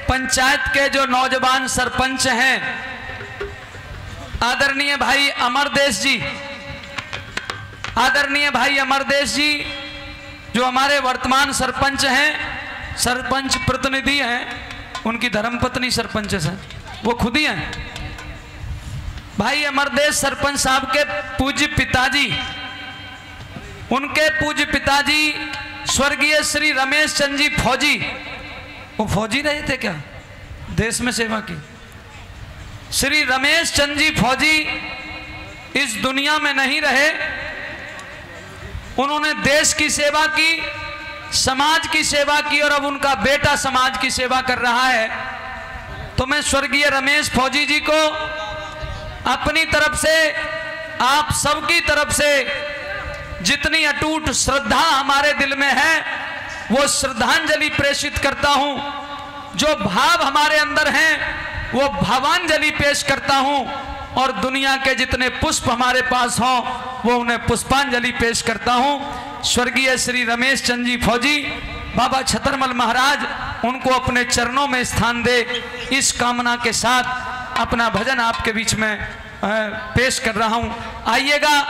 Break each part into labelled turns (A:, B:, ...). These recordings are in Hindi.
A: पंचायत के जो नौजवान सरपंच हैं, आदरणीय भाई अमरदेश जी, आदरणीय भाई अमरदेश जी जो हमारे वर्तमान सरपंच हैं, सरपंच प्रतिनिधि हैं, उनकी धर्मपत्नी सरपंच हैं, वो खुद ही हैं। भाई अमरदेश सरपंच साहब के पूज्य पिताजी, उनके पूज्य पिताजी स्वर्गीय श्री रमेश चंद जी फौजी, वो फौजी रहे थे क्या, देश में सेवा की। श्री रमेश चंद जी फौजी इस दुनिया में नहीं रहे, उन्होंने देश की सेवा की, समाज की सेवा की, और अब उनका बेटा समाज की सेवा कर रहा है। तो मैं स्वर्गीय रमेश फौजी जी को अपनी तरफ से, आप सबकी तरफ से जितनी अटूट श्रद्धा हमारे दिल में है, वो श्रद्धांजलि प्रेषित करता हूं। जो भाव हमारे अंदर हैं वो भावांजलि पेश करता हूं, और दुनिया के जितने पुष्प हमारे पास हों वो उन्हें पुष्पांजलि पेश करता हूं। स्वर्गीय श्री रमेश चंद जी फौजी, बाबा छतरमल महाराज उनको अपने चरणों में स्थान दे, इस कामना के साथ अपना भजन आपके बीच में पेश कर रहा हूं। आइएगा,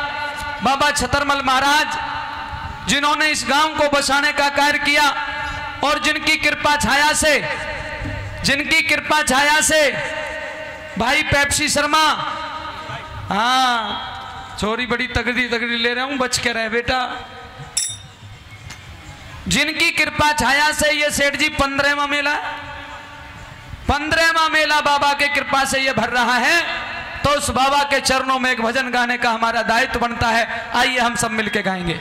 A: बाबा छतरमल महाराज जिन्होंने इस गांव को बसाने का कार्य किया, और जिनकी कृपा छाया से भाई पेप्सी शर्मा, हाँ छोरी बड़ी तगड़ी ले रहा हूं, बच के रहे बेटा। जिनकी कृपा छाया से ये सेठ जी 15वां मेला बाबा के कृपा से ये भर रहा है, तो उस बाबा के चरणों में एक भजन गाने का हमारा दायित्व बनता है। आइए हम सब मिलके गाएंगे।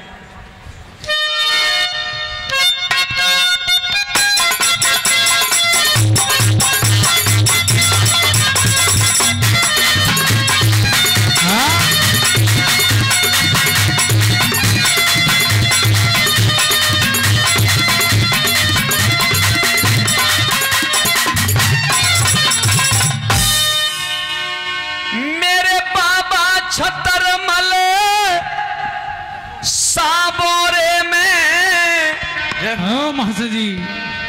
A: छतरमल साबोरे में,
B: महाराज जी,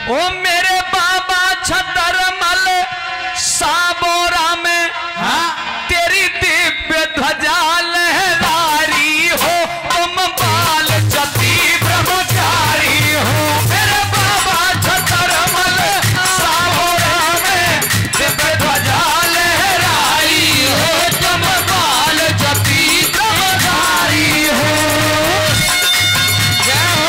A: ओ मेरे बाबा छतरमल साबोरा में, तेरी दिव्य ध्वजा लहरारी हो, तुम बाल जति ब्रह्मचारी हो। मेरे बाबा छतरमल साबोरा में दिव्य ध्वजा लहरारी हो, तुम बाल जति ब्रह्मचारी हो। जय हो।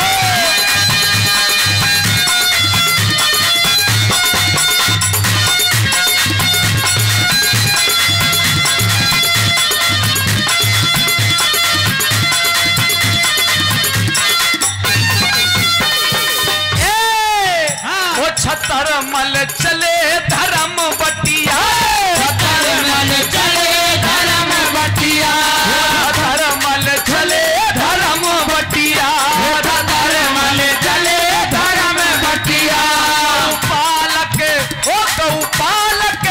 A: छतरमल चले धर्म बटिया, छतरमल चले धर्म बटिया, धर्मल चले धर्म बटिया, धर्मल चले धर्म बटिया। पालक ओ गौ पालक,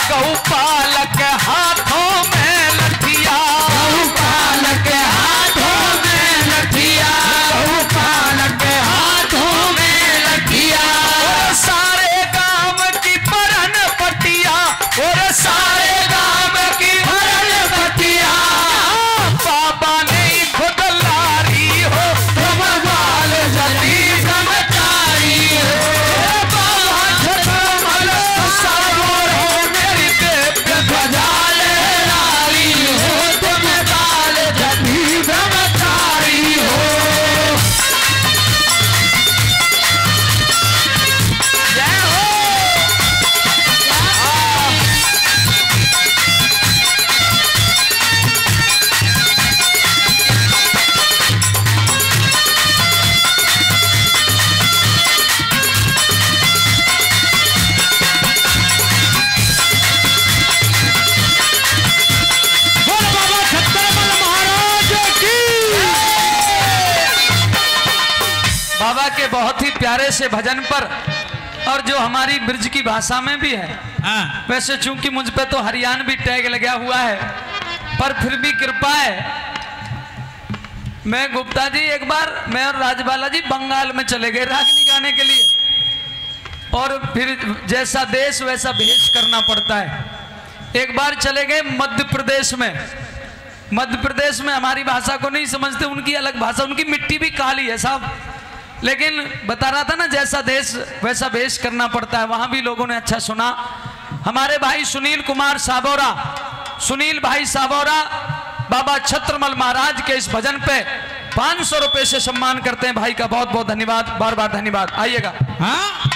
A: गौ पालक हाथों में लठिया, गौ पालक हाथों में लठिया, गौ पालक हाथों में लठिया। सारे गांव की परन पटिया, और सारे गांव की परन पटिया, बाबा ने खुद लारी हो, तुम बाल जति ब्रह्मचारी हो। बाबा छतरमल साबोरे मेरी दिव्य ध्वजा लहरारी हो, तुम बाल जति ब्रह्मचारी हो। बाबा के बहुत ही प्यारे से भजन पर, और जो हमारी ब्रज की भाषा में भी है, वैसे चूंकि मुझ पे तो हरियाणवी टैग लगा हुआ है, पर फिर भी कृपा है। मैं गुप्ता जी एक बार, मैं और राजबाला जी बंगाल में चले गए रागनी गाने के लिए। और फिर जैसा देश वैसा भेष करना पड़ता है। एक बार चले गए मध्य प्रदेश में। मध्य प्रदेश में हमारी भाषा को नहीं समझते, उनकी अलग भाषा, उनकी मिट्टी भी काली है साहब, लेकिन बता रहा था ना जैसा देश वैसा भेष करना पड़ता है। वहां भी लोगों ने अच्छा सुना। हमारे भाई सुनील कुमार साबोरा, सुनील भाई साबोरा बाबा छत्रमल महाराज के इस भजन पे 500 रुपए से सम्मान करते हैं। भाई का बहुत बहुत धन्यवाद, बार बार धन्यवाद। आइएगा।
B: हाँ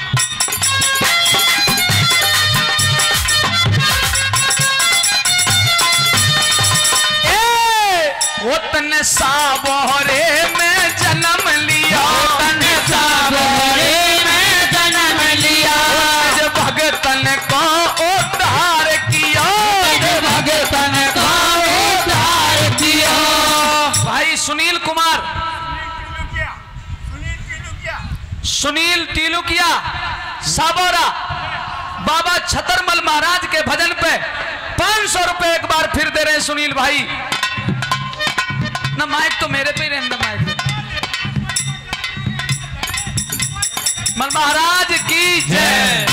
A: वो तने साबोरे में जन्म लिया, तने साबोरे में जन्म लिया, भगतन को उद्धार किया, भगतन को उद्धार किया। भाई सुनील कुमार, सुनील टीलुकिया साबोरा बाबा छतरमल महाराज के भजन पे 500 रुपए एक बार फिर दे रहे हैं सुनील भाई। ना माइक तो मेरे पे ही रहने, माइक मल महाराज की जय।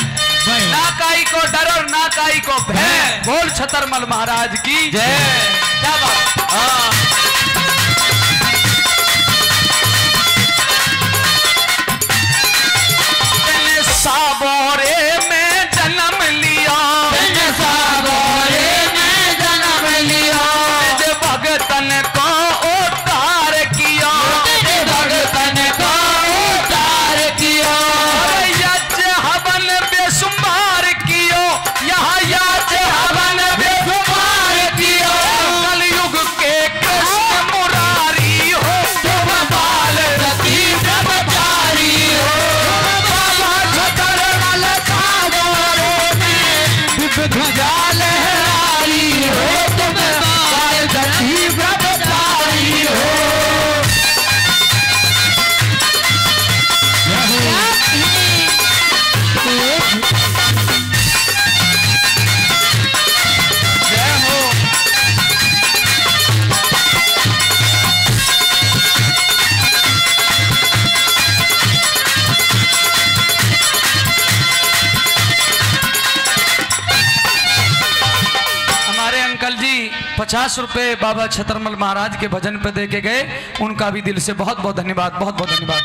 A: ना काई को डर और ना काई को भय, बोल छतरमल महाराज की जय। क्या बात। साबोरे में जन्म लिया, साबोरे में जन्म लिया, भगतन को उद्धार किया, भगतन को उद्धार किया। यज्ञ हवन बेसुमार कियो, यहाँ यज्ञ हवन बेसुमार कियो। कलयुग के कृष्ण मुरारी हो, तुम बाल रति ब्रह्मचारी हो। ध्वजा लहराई हो, तुम बाल रति ब्रह्मचारी हो। जय हो। हमारे अंकल जी 50 रुपए बाबा छतरमल महाराज के भजन पे दे के गए, उनका भी दिल से बहुत बहुत धन्यवाद, बहुत बहुत धन्यवाद।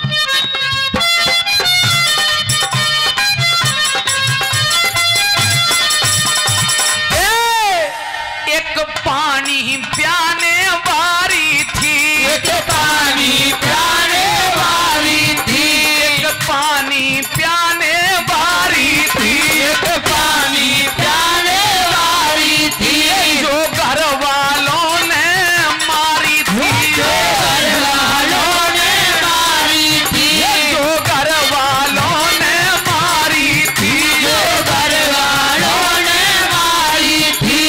A: एक पानी प्याने वारी थी, एक पानी प्याने वारी थी, एक पानी प्याने वारी थी, एक पानी प्याने वारी थी, जो घर वालों ने मारी थी, जो घर वालों ने मारी थी, जो घर वालों ने मारी थी, जो घर वालों ने मारी थी।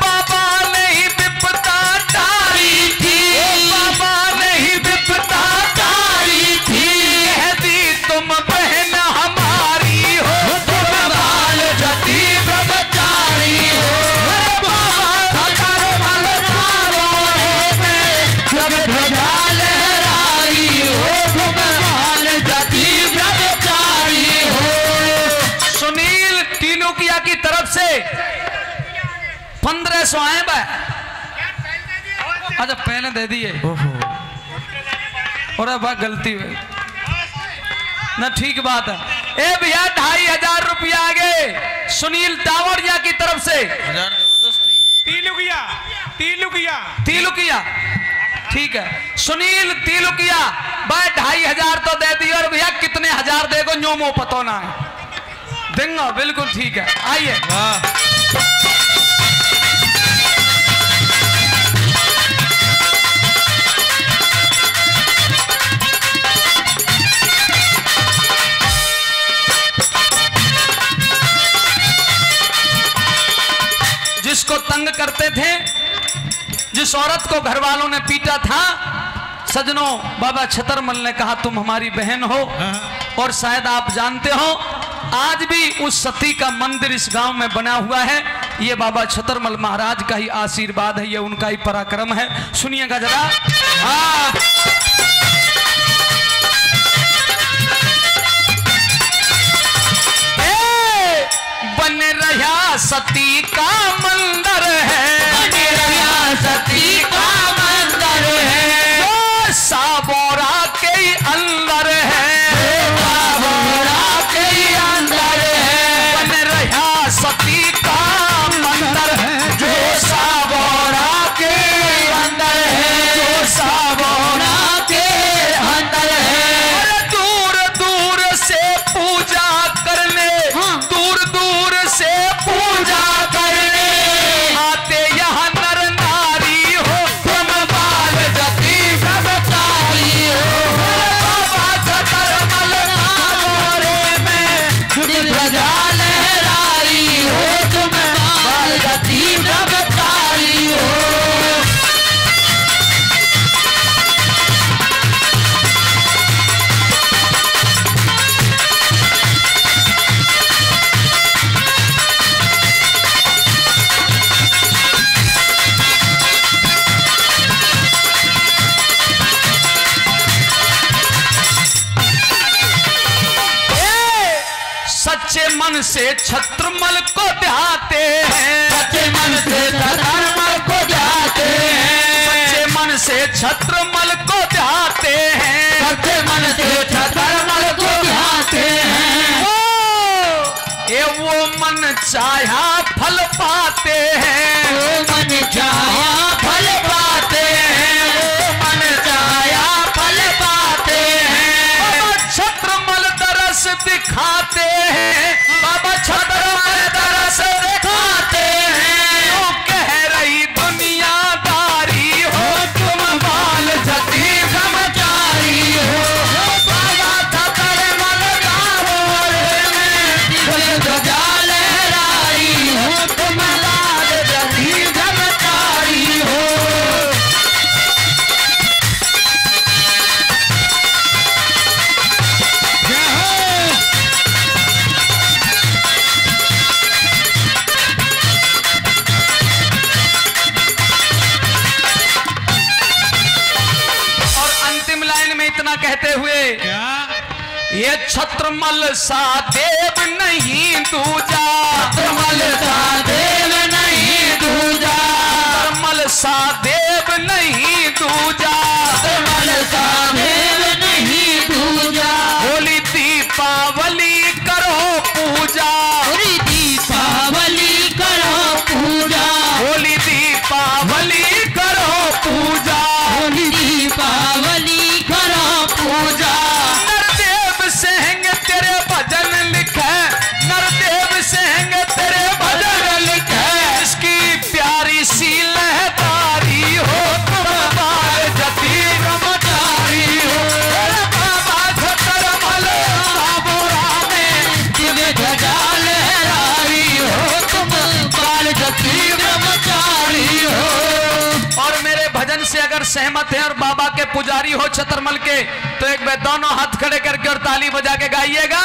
A: बाबा ने ही विपदा टारी थी, बाबा ने ही विपदा टारी थी। कह दी तुम बहन हमारी हो, तुम बाल रति ब्रह्मचारी हो। बाबा छतरमल जब ध्वजा लहराई हो, तुम बाल रति ब्रह्मचारी हो। सुनील टीलुकिया की तरफ से 1500 आए बा। अच्छा पहले दे दिए, और अब गलती हुई ना, ठीक बात है। ए भैया 2500 रुपया आ गए सुनील टावरिया की तरफ से।
B: टीलुकिया, टीलुकिया,
A: टीलुकिया, ठीक है। सुनील टीलुकिया भाई 2500 तो दे दिए, और भैया कितने हजार देगो न्योमो पतो ना है, देंगे बिल्कुल ठीक है। आइए। जिसको तंग करते थे, जिस औरत को घर वालों ने पीटा था, सजनों बाबा छतरमल ने कहा तुम हमारी बहन हो। और शायद आप जानते हो आज भी उस सती का मंदिर इस गांव में बना हुआ है। ये बाबा छतरमल महाराज का ही आशीर्वाद है, ये उनका ही पराक्रम है। सुनिएगा जरा। सती का मंदिर है,
C: बने रियासती का मंदिर है,
A: जो साबोरा के अंदर है,
C: साबोरा के अंदर है,
A: बन रियासती का मंदिर है,
C: जो साबोरा के अंदर है,
A: जो साबोरा
C: के अंदर है।
A: दूर दूर से पूजा करने, दूर दूर से पूजा करने आते यहाँ नर नारी हो,
C: तुम बाल जती ब्रह्मचारी हो,
A: बाबा छतरमल नागोरे में
C: ध्वजा लहराई हो, तुम बाल जती ब्रह्मचारी हो।
A: सच्चे मन से छत्रमल को ध्याते हैं,
C: सच्चे मन से छत्रमल को ध्याते हैं,
A: सच्चे मन से छत्रमल को ध्याते हैं,
C: सच्चे मन से छत्रमल को ध्याते हैं।
A: वो मन चाहा फल पाते हैं,
C: वो मन चाहा फल पाते हैं, वो मन चाहा फल पाते हैं।
A: बाबा छत्रमल दरस दिखाते हैं, बाबा छत्रमल दरस दिखाते हैं। यो कह रही दुनियादारी हो, तुम बाल
C: जती ब्रह्मचारी हो, बाबा छत्रमल नागोरे में ध्वजा लहराई हो, तुम बाल जती ब्रह्मचारी हो।
A: और अंतिम लाइन में इतना कहते हुए,
B: क्या
A: ये छत्रमल सा देव नहीं दूजा,
C: छत्रमल सा देव नहीं दूजा,
A: छत्रमल सा देव नहीं दूजा,
C: छत्रमल सा देव नहीं दूजा।
A: होली दीपावली करो पूजा,
C: होली दीपावली करो पूजा,
A: होली दीपावली करो पूजा,
C: होली दीपावली करो पूजा।
A: नरदेव सिंह तेरे भजन लिखे, नरदेव सिंह तेरे भजन लिखे, इसकी प्यारी सी लहदारी हो, तुम बाल जती ब्रह्मचारी हो, बाबा छतरमल साबोरा में
C: दिव्य ध्वजा लहराई हो, तुम बाल जती ब्रह्मचारी हो।
A: और मेरे भजन से अगर सहमत है और बाबा के पुजारी हो छतरमल के, तो एक बार दोनों हाथ खड़े करके और ताली बजा के गाइएगा।